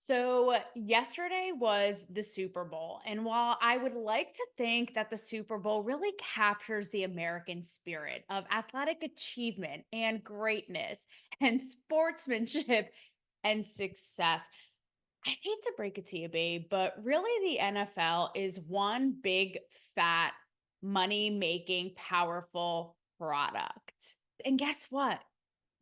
So, yesterday was the Super Bowl. And while I would like to think that the Super Bowl really captures the American spirit of athletic achievement and greatness and sportsmanship and success, I hate to break it to you, babe, but really the NFL is one big, fat, money making, powerful product. And guess what?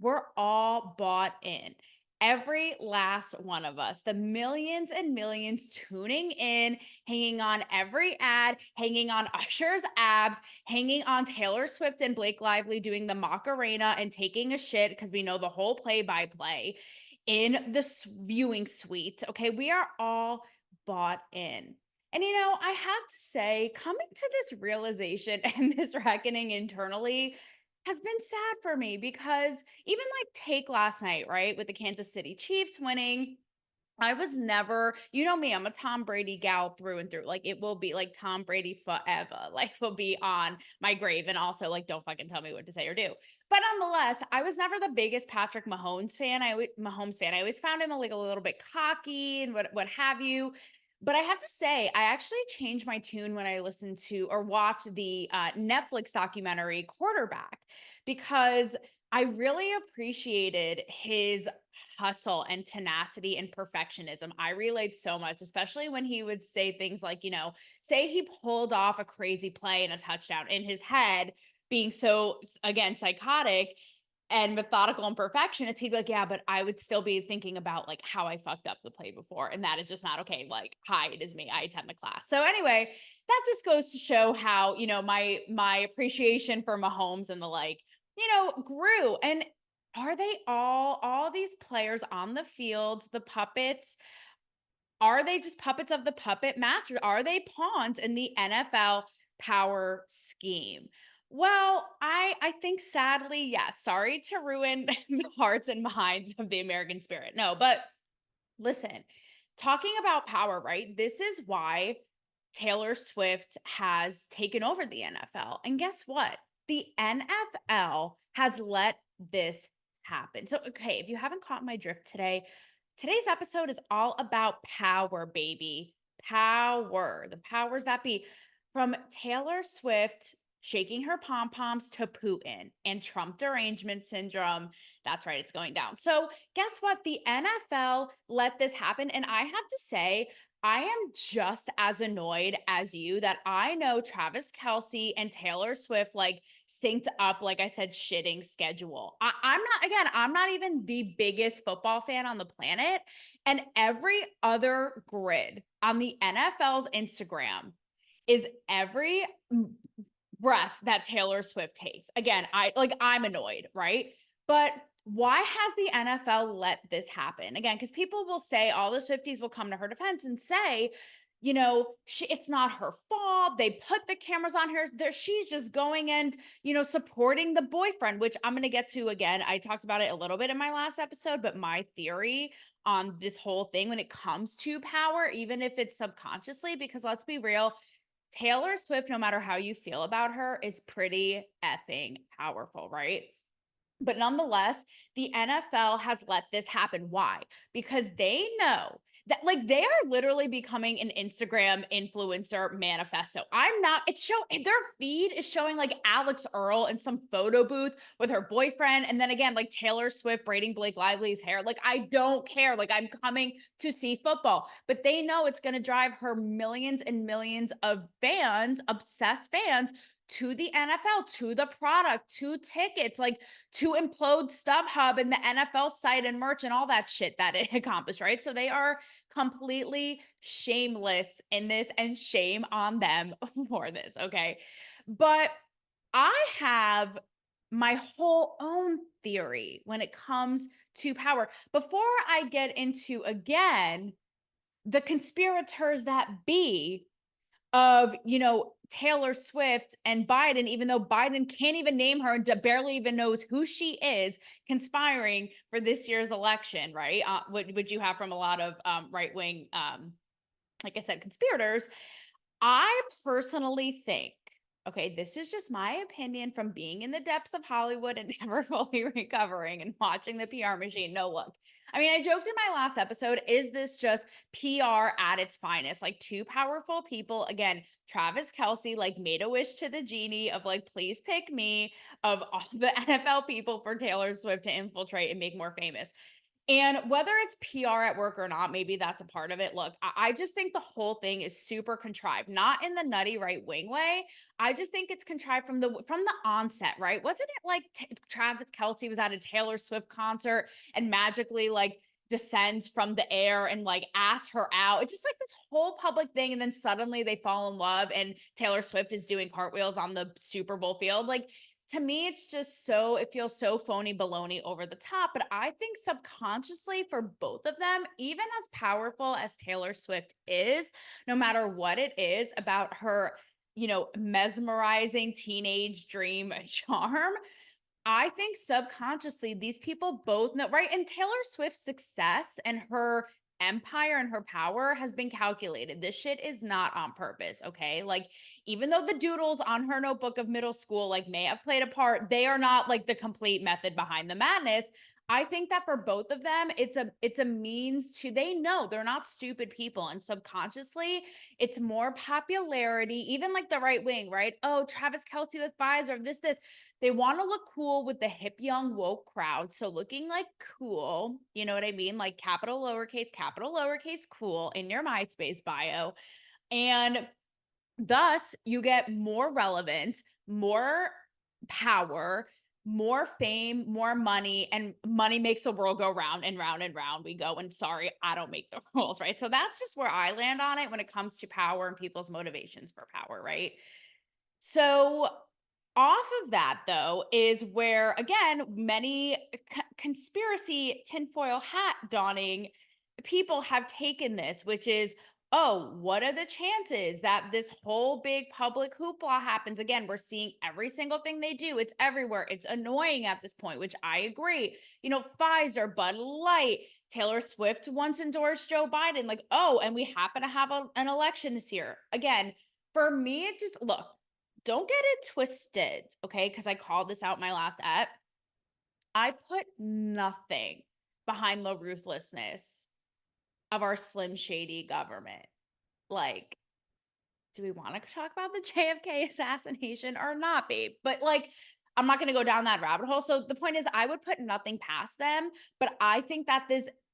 We're all bought in. Every last one of us, the millions and millions tuning in, hanging on every ad, hanging on Usher's abs, hanging on Taylor Swift and Blake Lively doing the Macarena and taking a shit because we know the whole play by play in the viewing suite. Okay. We are all bought in. And I have to say, coming to this realization and this reckoning internally has been sad for me because even like take last night, right, with the Kansas City Chiefs winning, I was never, you know me, I'm a Tom Brady gal through and through. Like it will be like Tom Brady forever, like will be on my grave. And also, like, don't fucking tell me what to say or do. But nonetheless, I was never the biggest Patrick Mahomes fan. Mahomes fan. I always found him like a little bit cocky and what have you. But I have to say, I actually changed my tune when I listened to or watched the Netflix documentary Quarterback because I really appreciated his hustle and tenacity and perfectionism. I relate so much, especially when he would say things like, say he pulled off a crazy play and a touchdown in his head, being so, again, psychotic and methodical and perfectionist, he'd be like, yeah, but I would still be thinking about like how I fucked up the play before. And that is just not okay. Like, hi, it is me. I attend the class. So anyway, that just goes to show how, my appreciation for Mahomes and the like, grew. And are they all these players on the fields, the puppets, are they just puppets of the puppet masters? Are they pawns in the NFL power scheme? Well, I think sadly, yes. Sorry to ruin the hearts and minds of the American spirit. No, but listen, talking about power, right? This is why Taylor Swift has taken over the NFL. And guess what? The NFL has let this happen. So, okay, if you haven't caught my drift today, today's episode is all about power, baby. Power, the powers that be. From Taylor Swift shaking her pom poms to Putin and Trump derangement syndrome. That's right, it's going down. So, guess what? The NFL let this happen. And I have to say, I am just as annoyed as you that I know Travis Kelsey and Taylor Swift like synced up, like I said, shitting schedule. I'm not even the biggest football fan on the planet. And every other grid on the NFL's Instagram is every breath that Taylor Swift takes. Again, I'm annoyed, right? But why has the NFL let this happen? Again, because people will say, all the Swifties will come to her defense and say, it's not her fault. They put the cameras on her. She's just going and, supporting the boyfriend, which I'm going to get to again. I talked about it a little bit in my last episode, but my theory on this whole thing when it comes to power, even if it's subconsciously, because let's be real, Taylor Swift, no matter how you feel about her, is pretty effing powerful, right? But nonetheless, the NFL has let this happen. Why? Because they know that like they are literally becoming an Instagram influencer manifesto. I'm not, it's show their feed is showing like Alex Earl in some photo booth with her boyfriend. And then again, like Taylor Swift braiding Blake Lively's hair. Like, I don't care. Like, I'm coming to see football. But they know it's gonna drive her millions and millions of fans, obsessed fans, to the NFL, to the product, to tickets, like to implode StubHub and the NFL site and merch and all that shit that it accomplished, right? So they are completely shameless in this and shame on them for this, okay? But I have my whole own theory when it comes to power. Before I get into again the conspirators that be of, Taylor Swift and Biden, even though Biden can't even name her and barely even knows who she is, conspiring for this year's election, right? Would you have from a lot of right wing, like I said, conspirators. I personally think, okay, this is just my opinion from being in the depths of Hollywood and never fully recovering and watching the PR machine. No, look, I mean, I joked in my last episode, is this just PR at its finest? Like two powerful people, again, Travis Kelsey, like made a wish to the genie of like, please pick me of all the NFL people for Taylor Swift to infiltrate and make more famous. And whether it's PR at work or not, maybe that's a part of it. Look, I just think the whole thing is super contrived, not in the nutty right wing way. I just think it's contrived from the onset, right? Wasn't it like Travis Kelsey was at a Taylor Swift concert and magically like descends from the air and like asks her out? It's just like this whole public thing, and then suddenly they fall in love, and Taylor Swift is doing cartwheels on the Super Bowl field. Like, to me, it's just so, it feels so phony baloney over the top. But I think subconsciously for both of them, even as powerful as Taylor Swift is, no matter what it is about her, mesmerizing teenage dream charm, I think subconsciously these people both know, right? And Taylor Swift's success and her empire and her power has been calculated. This shit is not on purpose, okay? Like, even though the doodles on her notebook of middle school like may have played a part, they are not like the complete method behind the madness. I think that for both of them, it's a means to, they know they're not stupid people, and subconsciously it's more popularity, even like the right wing, right? Oh, Travis Kelsey with Pfizer, this. They want to look cool with the hip, young, woke crowd. So looking like cool, you know what I mean? Like capital lowercase cool in your MySpace bio. And thus you get more relevance, more power, more fame, more money, and money makes the world go round and round and round we go. And sorry, I don't make the rules, right? So that's just where I land on it when it comes to power and people's motivations for power, right? So, off of that, though, is where, again, many conspiracy tinfoil hat donning people have taken this, which is, oh, what are the chances that this whole big public hoopla happens? Again, we're seeing every single thing they do. It's everywhere. It's annoying at this point, which I agree. Pfizer, Bud Light, Taylor Swift once endorsed Joe Biden. Like, oh, and we happen to have an election this year. Again, for me, it just, look, don't get it twisted, okay? Because I called this out my last ep. I put nothing behind the ruthlessness of our slim shady government. Like, do we want to talk about the JFK assassination or not, babe? But like, I'm not going to go down that rabbit hole. So the point is, I would put nothing past them, but I think that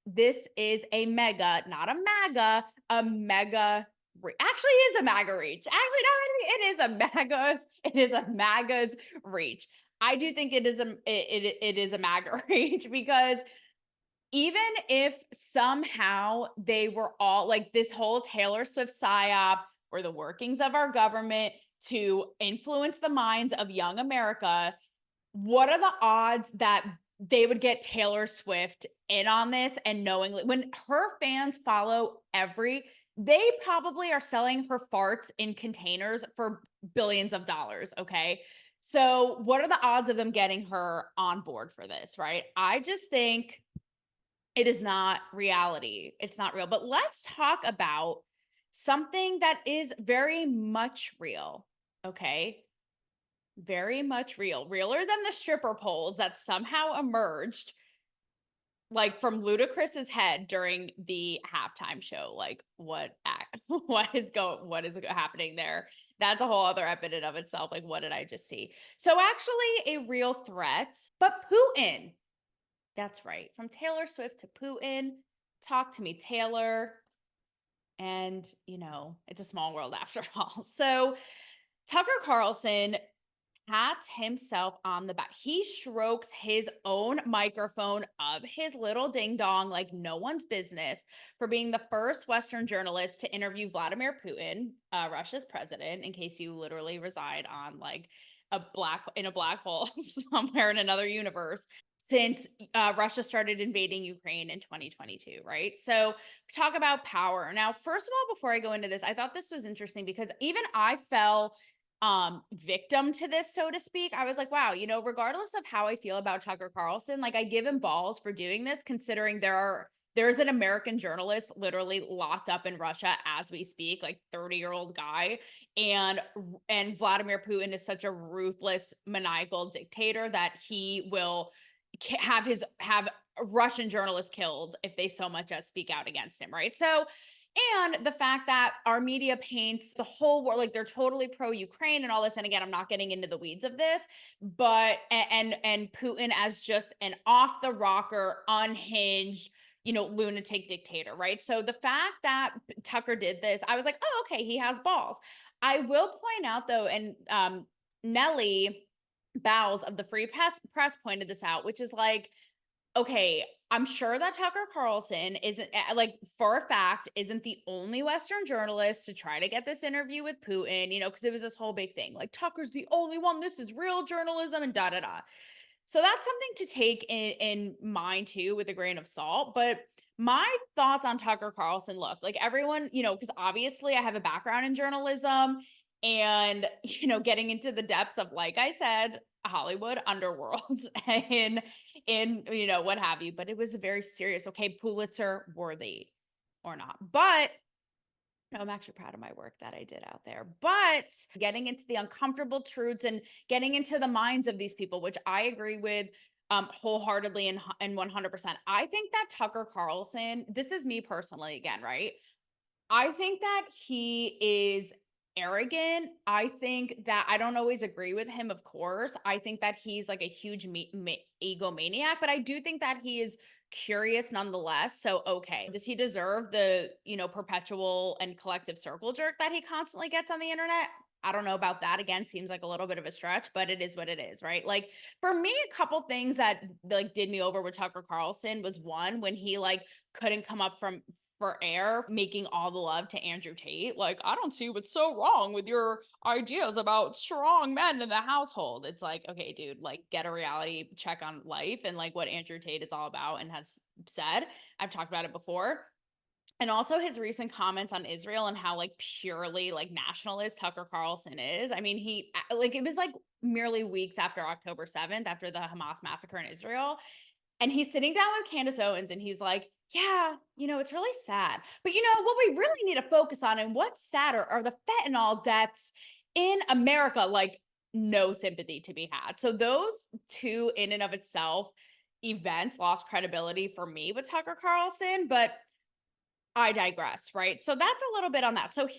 this is a mega, not a MAGA, a mega. Actually, is a MAGA reach. Actually, no, it is a MAGA's. It is a MAGA's reach. I do think it is a MAGA reach, because even if somehow they were all like, this whole Taylor Swift psyop or the workings of our government to influence the minds of young America, what are the odds that they would get Taylor Swift in on this? And knowingly, when her fans follow they probably are selling her farts in containers for billions of dollars, okay? So what are the odds of them getting her on board for this, right? I just think it is not reality. It's not real. But let's talk about something that is very much real. Okay. Very much real. Realer than the stripper poles that somehow emerged like from Ludacris's head during the halftime show. Like, what is happening there? That's a whole other ep in and of itself. Like, what did I just see? So actually a real threat, but Putin. That's right. From Taylor Swift to Putin. Talk to me, Taylor. And, it's a small world after all. So, Tucker Carlson pats himself on the back. He strokes his own microphone of his little ding dong like no one's business for being the first Western journalist to interview Vladimir Putin, Russia's president, in case you literally reside on like in a black hole somewhere in another universe, since Russia started invading Ukraine in 2022, right? So talk about power. Now, first of all, before I go into this, I thought this was interesting because even I fell victim to this, so to speak. I was like, wow, regardless of how I feel about Tucker Carlson, like I give him balls for doing this, considering there's an American journalist literally locked up in Russia as we speak, like 30-year-old guy. And Vladimir Putin is such a ruthless, maniacal dictator that he will have Russian journalists killed if they so much as speak out against him, right? So, and the fact that our media paints the whole world like they're totally pro Ukraine and all this. And again, I'm not getting into the weeds of this, but and Putin as just an off the rocker, unhinged, lunatic dictator, right? So the fact that Tucker did this, I was like, oh, okay, he has balls. I will point out though, and Nellie Bowles of the Free Press pointed this out, which is like, okay, I'm sure that Tucker Carlson isn't like for a fact isn't the only Western journalist to try to get this interview with Putin, because it was this whole big thing. Like Tucker's the only one. This is real journalism and da da da. So that's something to take in mind too with a grain of salt. But my thoughts on Tucker Carlson look like everyone, because obviously I have a background in journalism and, getting into the depths of, like I said, Hollywood underworld and what have you. But it was very serious. Okay, Pulitzer worthy or not. But no, I'm actually proud of my work that I did out there. But getting into the uncomfortable truths and getting into the minds of these people, which I agree with wholeheartedly and 100%. I think that Tucker Carlson, this is me personally again, right? I think that he is arrogant. I think that I don't always agree with him, of course. I think that he's like a huge egomaniac, but I do think that he is curious nonetheless. So, okay, does he deserve the, perpetual and collective circle jerk that he constantly gets on the internet? I don't know about that. Again, seems like a little bit of a stretch, but it is what it is, right? Like for me, a couple things that like did me over with Tucker Carlson was one when he like couldn't come up for air making all the love to Andrew Tate. Like, I don't see what's so wrong with your ideas about strong men in the household. It's like, okay, dude, like get a reality check on life and like what Andrew Tate is all about and has said. I've talked about it before. And also his recent comments on Israel and how like purely like nationalist Tucker Carlson is. I mean, he like it was like merely weeks after October 7th, after the Hamas massacre in Israel. And he's sitting down with Candace Owens and he's like, yeah, it's really sad. But what we really need to focus on and what's sadder are the fentanyl deaths in America. Like, no sympathy to be had. So those two in and of itself events lost credibility for me with Tucker Carlson, but I digress, right? So that's a little bit on that. So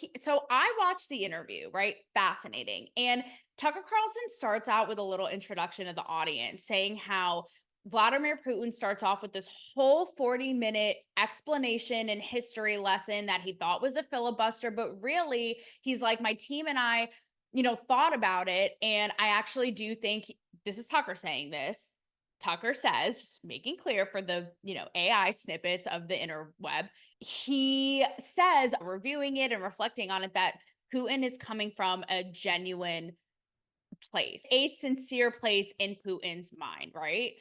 I watched the interview, right? Fascinating. And Tucker Carlson starts out with a little introduction of the audience saying how Vladimir Putin starts off with this whole 40-minute explanation and history lesson that he thought was a filibuster, but really he's like, my team and I, thought about it. And I actually do think this is Tucker saying this. Tucker says, just making clear for the, AI snippets of the interweb, he says, reviewing it and reflecting on it, that Putin is coming from a genuine place, a sincere place in Putin's mind, right?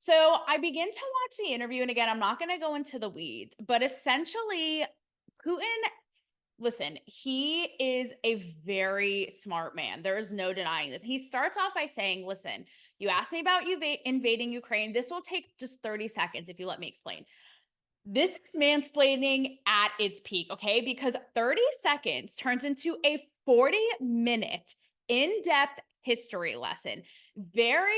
So I begin to watch the interview. And again, I'm not going to go into the weeds, but essentially, Putin, listen, he is a very smart man. There is no denying this. He starts off by saying, listen, you asked me about you invading Ukraine. This will take just 30 seconds if you let me explain. This is mansplaining at its peak, okay? Because 30 seconds turns into a 40-minute in-depth history lesson. Very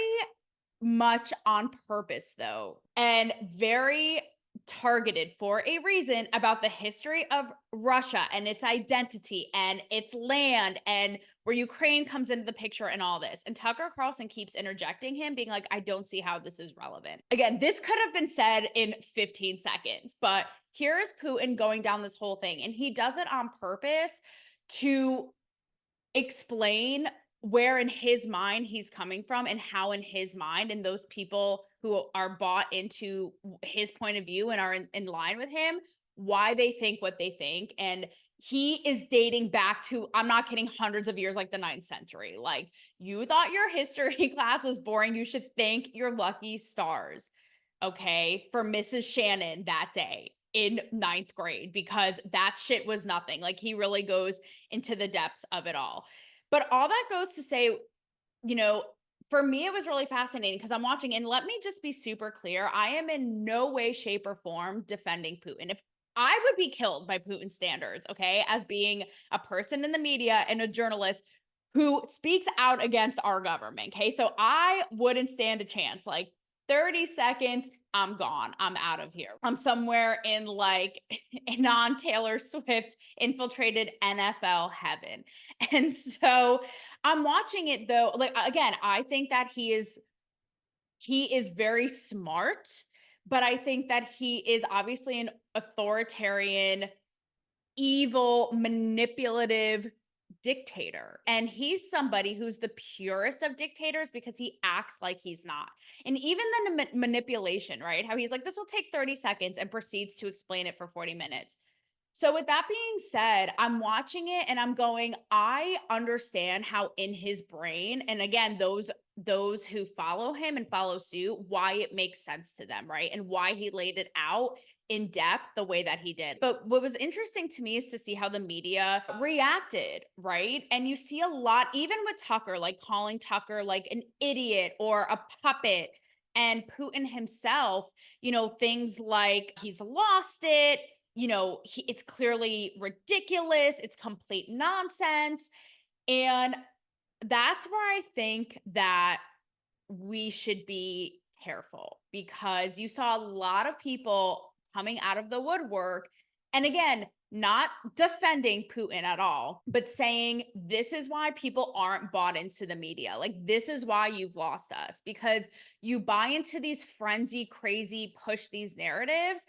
much on purpose, though, and very targeted for a reason about the history of Russia and its identity and its land and where Ukraine comes into the picture and all this. And Tucker Carlson keeps interjecting him, being like, I don't see how this is relevant. Again, this could have been said in 15 seconds, but here's Putin going down this whole thing. And he does it on purpose to explain where in his mind he's coming from and how in his mind and those people who are bought into his point of view and are in line with him, why they think what they think. And he is dating back to, I'm not kidding, hundreds of years, like the 9th century. Like, you thought your history class was boring, you should thank your lucky stars, okay, for Mrs. Shannon that day in 9th grade, because that shit was nothing. Like, he really goes into the depths of it all. But all that goes to say, for me, it was really fascinating because I'm watching, and let me just be super clear. I am in no way, shape, or form defending Putin. If I would be killed by Putin standards, okay, as being a person in the media and a journalist who speaks out against our government, okay? So I wouldn't stand a chance. Like, 30 seconds, I'm gone. I'm out of here. I'm somewhere in like non Taylor Swift infiltrated NFL heaven. And so I'm watching it though. Like, again, I think that he is very smart, but I think that he is obviously an authoritarian, evil, manipulative dictator. And he's somebody who's the purest of dictators because he acts like he's not. And even the manipulation, right? How he's like, this will take 30 seconds and proceeds to explain it for 40 minutes. So with that being said, I'm watching it and I'm going, I understand how in his brain, and again, those who follow him and follow suit, why it makes sense to them, right? And why he laid it out in depth the way that he did. But what was interesting to me is to see how the media reacted, right? And you see a lot, even with Tucker, like calling Tucker like an idiot or a puppet. And Putin himself, things like he's lost it, it's clearly ridiculous, it's complete nonsense. And that's where I think that we should be careful because you saw a lot of people coming out of the woodwork. And again, not defending Putin at all, but saying this is why people aren't bought into the media. Like, this is why you've lost us because you buy into these frenzy, crazy, push these narratives.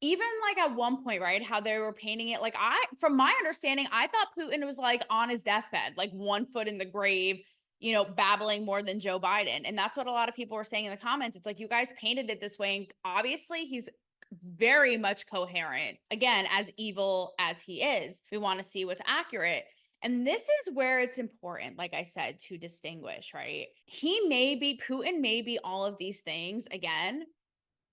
Even like at one point, right? How they were painting it like from my understanding, I thought Putin was like on his deathbed, like 1 foot in the grave, babbling more than Joe Biden. And that's what a lot of people were saying in the comments. It's like, you guys painted it this way. And obviously, he's very much coherent. Again, as evil as he is, we want to see what's accurate. And this is where it's important, like I said, to distinguish, right? Putin may be all of these things again.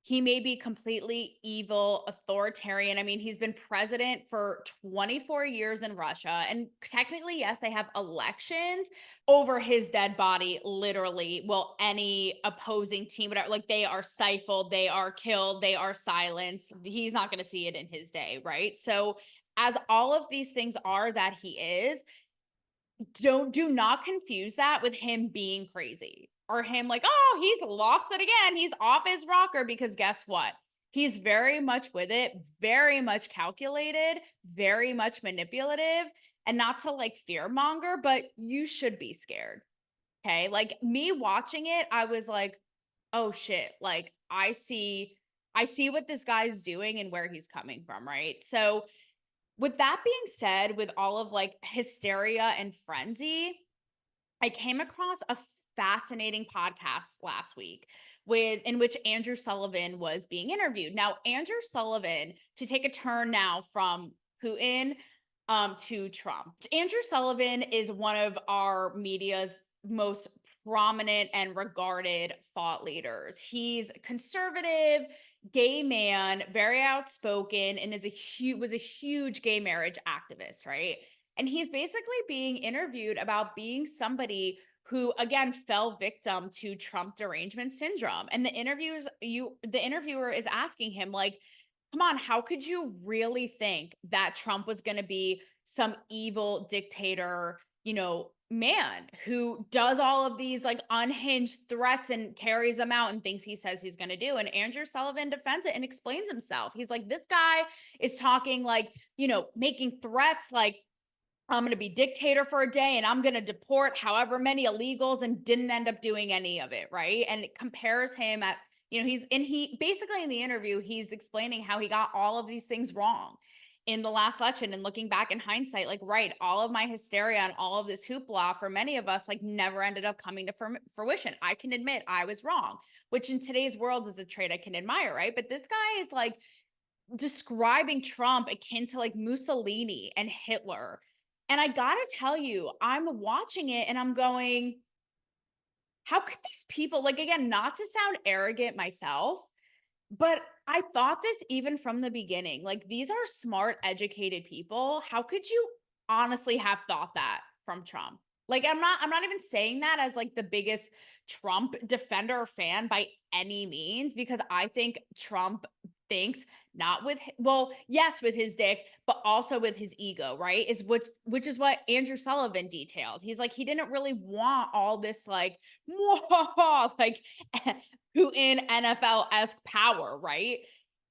He may be completely evil, authoritarian. I mean, he's been president for 24 years in Russia. And technically, yes, they have elections over his dead body, literally. Well, any opposing team, whatever, like they are stifled, they are killed, they are silenced. He's not going to see it in his day, right? So, as all of these things are that he is, do not confuse that with him being crazy or him like, oh, he's lost it again. He's off his rocker because guess what? He's very much with it, very much calculated, very much manipulative, and not to like fear monger, but you should be scared. Okay. Like me watching it, I was like, oh shit. Like I see what this guy's doing and where he's coming from. Right. So with that being said, with all of like hysteria and frenzy, I came across a fascinating podcast last week in which Andrew Sullivan was being interviewed. Now, Andrew Sullivan, to take a turn now from Putin to Trump. Andrew Sullivan is one of our media's most prominent and regarded thought leaders. He's conservative, gay man, very outspoken, and was a huge gay marriage activist, right? And he's basically being interviewed about being somebody who again fell victim to Trump derangement syndrome. And the interviewer is asking him like, come on, how could you really think that Trump was going to be some evil dictator, man who does all of these like unhinged threats and carries them out and thinks he says he's going to do? And Andrew Sullivan defends it and explains himself. He's like, this guy is talking like, making threats like, I'm going to be dictator for a day and I'm going to deport however many illegals, and didn't end up doing any of it. Right. And it compares him at, he basically in the interview, he's explaining how he got all of these things wrong in the last election. And looking back in hindsight, like, right, all of my hysteria and all of this hoopla for many of us, like, never ended up coming to fruition. I can admit I was wrong, which in today's world is a trait I can admire. Right. But this guy is like describing Trump akin to like Mussolini and Hitler. And I gotta tell you, I'm watching it and I'm going, how could these people, like, again, not to sound arrogant myself, but I thought this even from the beginning. Like, these are smart, educated people. How could you honestly have thought that from Trump? Like, I'm not even saying that as like the biggest Trump defender or fan by any means, because I think Trump thinks, not with well, yes, with his dick, but also with his ego, right? Is which is what Andrew Sullivan detailed. He's like, he didn't really want all this like, like Putin NFL-esque power, right?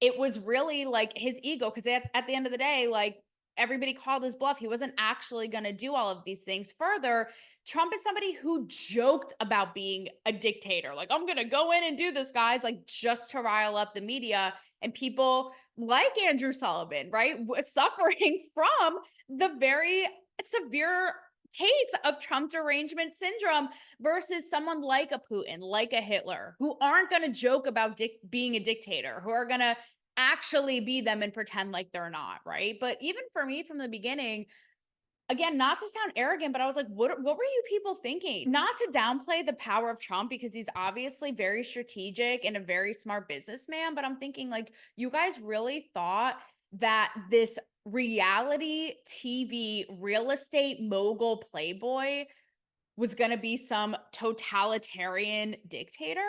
It was really like his ego, because at the end of the day, like everybody called his bluff. He wasn't actually going to do all of these things. Further, Trump is somebody who joked about being a dictator. Like, I'm going to go in and do this, guys, like just to rile up the media and people like Andrew Sullivan, right? Suffering from the very severe case of Trump derangement syndrome versus someone like a Putin, like a Hitler, who aren't going to joke about being a dictator, who are going to actually be them and pretend like they're not, right? But even for me from the beginning, again, not to sound arrogant, but I was like, what were you people thinking? Not to downplay the power of Trump because he's obviously very strategic and a very smart businessman, but I'm thinking like you guys really thought that this reality TV real estate mogul playboy was going to be some totalitarian dictator?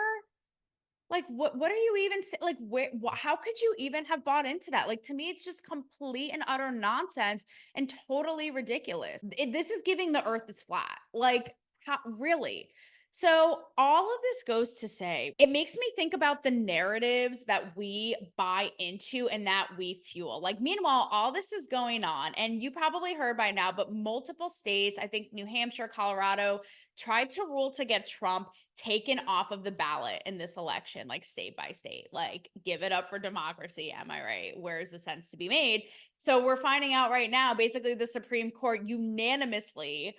Like, what are you even like, where how could you even have bought into that? Like, to me, it's just complete and utter nonsense and totally ridiculous. This is giving the earth is flat. Like, how really? So, all of this goes to say, it makes me think about the narratives that we buy into and that we fuel. Like, meanwhile, all this is going on, and you probably heard by now, but multiple states, I think New Hampshire, Colorado, tried to rule to get Trump taken off of the ballot in this election, like state by state. Like, give it up for democracy. Am I right? Where's the sense to be made? So, we're finding out right now, basically, the Supreme Court unanimously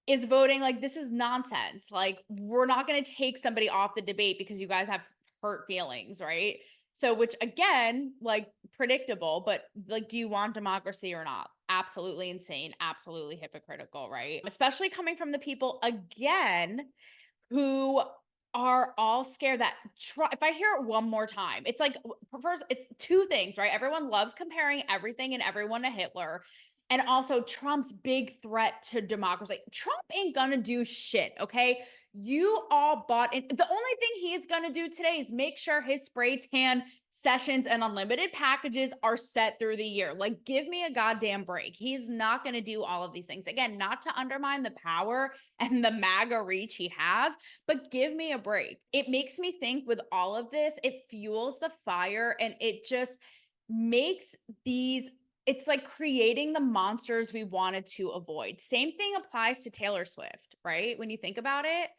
is voting like this is nonsense. Like, we're not going to take somebody off the debate because you guys have hurt feelings, right? So, which again, like predictable, but like, do you want democracy or not? Absolutely insane, absolutely hypocritical, right? Especially coming from the people again who are all scared that if I hear it one more time, it's like first, it's two things, right? Everyone loves comparing everything and everyone to Hitler. And also Trump's big threat to democracy. Trump ain't gonna do shit, okay? You all bought it. The only thing he's gonna do today is make sure his spray tan sessions and unlimited packages are set through the year. Like, give me a goddamn break. He's not gonna do all of these things. Again, not to undermine the power and the MAGA reach he has, but give me a break. It makes me think with all of this, it fuels the fire and it just makes these it's like creating the monsters we wanted to avoid. Same thing applies to Taylor Swift, right? When you think about it,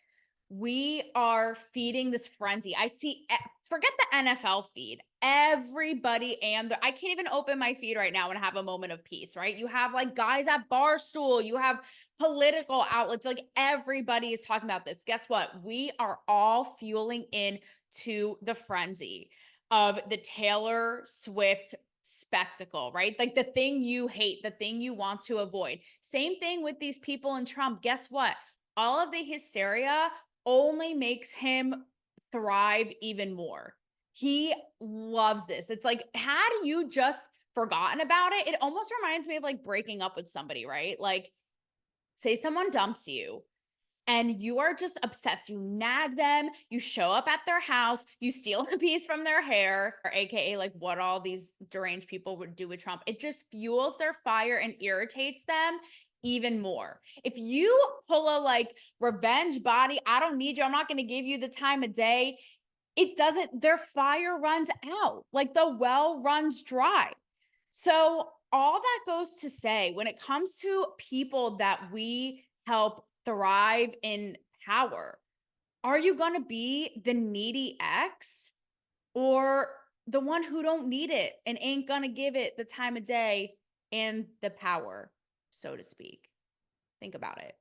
we are feeding this frenzy. I see, forget the NFL feed. Everybody and I can't even open my feed right now and have a moment of peace, right? You have like guys at Barstool, you have political outlets, like everybody is talking about this. Guess what? We are all fueling into the frenzy of the Taylor Swift spectacle, right? Like the thing you hate, the thing you want to avoid. Same thing with these people in Trump. Guess what? All of the hysteria only makes him thrive even more. He loves this. It's like, had you just forgotten about it, it almost reminds me of like breaking up with somebody, right? Like, say someone dumps you and you are just obsessed. You nag them, you show up at their house, you steal the piece from their hair, or AKA like what all these deranged people would do with Trump. It just fuels their fire and irritates them even more. If you pull a like revenge body, I don't need you, I'm not going to give you the time of day. It doesn't, their fire runs out. Like the well runs dry. So, all that goes to say, when it comes to people that we help thrive in power, are you going to be the needy ex or the one who don't need it and ain't going to give it the time of day and the power, so to speak? Think about it.